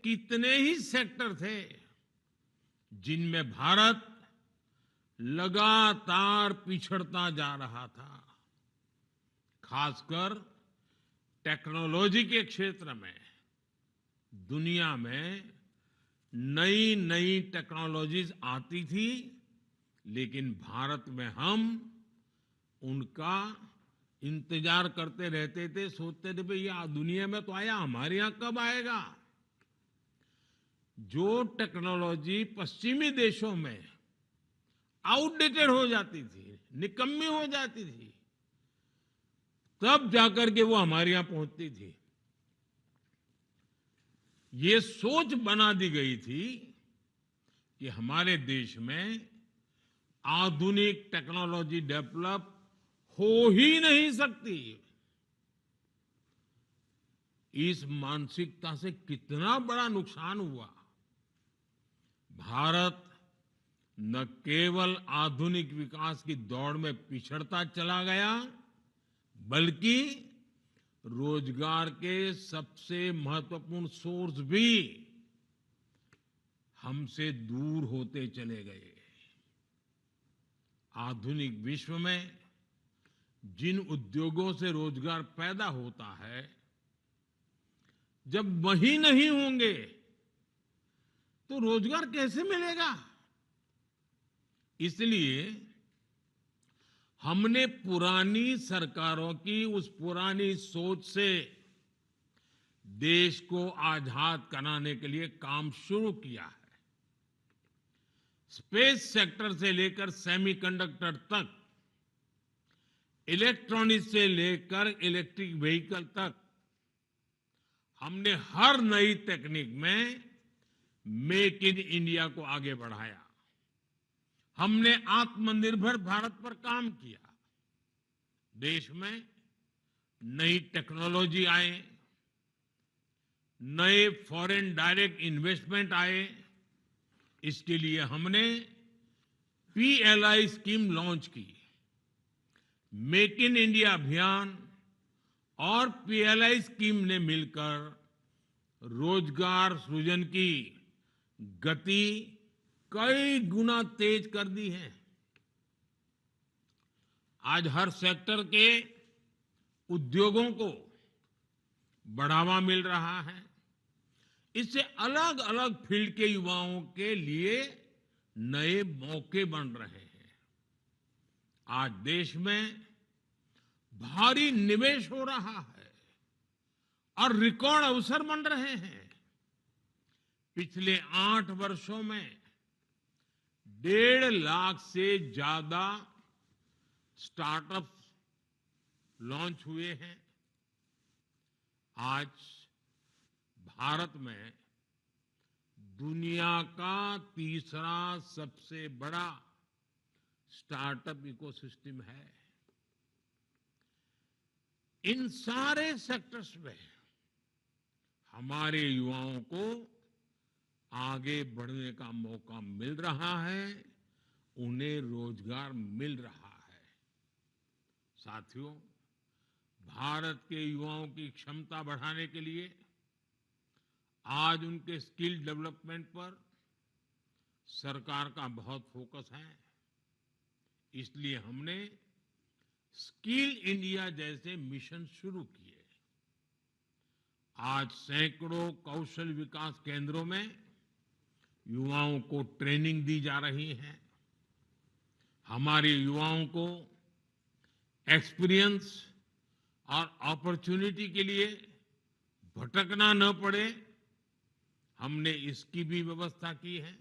कितने ही सेक्टर थे जिनमें भारत लगातार पिछड़ता जा रहा था। खासकर टेक्नोलॉजी के क्षेत्र में दुनिया में नई नई टेक्नोलॉजीज आती थी, लेकिन भारत में हम उनका इंतजार करते रहते थे, सोचते थे भाई ये दुनिया में तो आया, हमारे यहां कब आएगा। जो टेक्नोलॉजी पश्चिमी देशों में आउटडेटेड हो जाती थी, निकम्मी हो जाती थी, तब जाकर के वो हमारे यहां पहुंचती थी। ये सोच बना दी गई थी कि हमारे देश में आधुनिक टेक्नोलॉजी डेवलप हो ही नहीं सकती। इस मानसिकता से कितना बड़ा नुकसान हुआ। भारत न केवल आधुनिक विकास की दौड़ में पिछड़ता चला गया, बल्कि रोजगार के सबसे महत्वपूर्ण सोर्स भी हमसे दूर होते चले गए। आधुनिक विश्व में जिन उद्योगों से रोजगार पैदा होता है, जब वही नहीं होंगे तो रोजगार कैसे मिलेगा। इसलिए हमने पुरानी सरकारों की उस पुरानी सोच से देश को आजाद कराने के लिए काम शुरू किया है। स्पेस सेक्टर से लेकर सेमीकंडक्टर तक, इलेक्ट्रॉनिक्स से लेकर इलेक्ट्रिक व्हीकल तक, हमने हर नई टेक्निक में मेक इन इंडिया को आगे बढ़ाया। हमने आत्मनिर्भर भारत पर काम किया। देश में नई टेक्नोलॉजी आए, नए फॉरेन डायरेक्ट इन्वेस्टमेंट आए। इसके लिए हमने पीएलआई स्कीम लॉन्च की। मेक इन इंडिया अभियान और पीएलआई स्कीम ने मिलकर रोजगार सृजन की गति कई गुना तेज कर दी है। आज हर सेक्टर के उद्योगों को बढ़ावा मिल रहा है। इससे अलग अलग फील्ड के युवाओं के लिए नए मौके बन रहे हैं। आज देश में भारी निवेश हो रहा है और रिकॉर्ड अवसर बन रहे हैं। पिछले 8 वर्षों में 1.5 लाख से ज्यादा स्टार्टअप्स लॉन्च हुए हैं। आज भारत में दुनिया का तीसरा सबसे बड़ा स्टार्टअप इकोसिस्टम है। इन सारे सेक्टर्स में हमारे युवाओं को आगे बढ़ने का मौका मिल रहा है, उन्हें रोजगार मिल रहा है। साथियों, भारत के युवाओं की क्षमता बढ़ाने के लिए आज उनके स्किल डेवलपमेंट पर सरकार का बहुत फोकस है। इसलिए हमने स्किल इंडिया जैसे मिशन शुरू किए। आज सैकड़ों कौशल विकास केंद्रों में युवाओं को ट्रेनिंग दी जा रही है। हमारे युवाओं को एक्सपीरियंस और अपॉर्चुनिटी के लिए भटकना न पड़े, हमने इसकी भी व्यवस्था की है।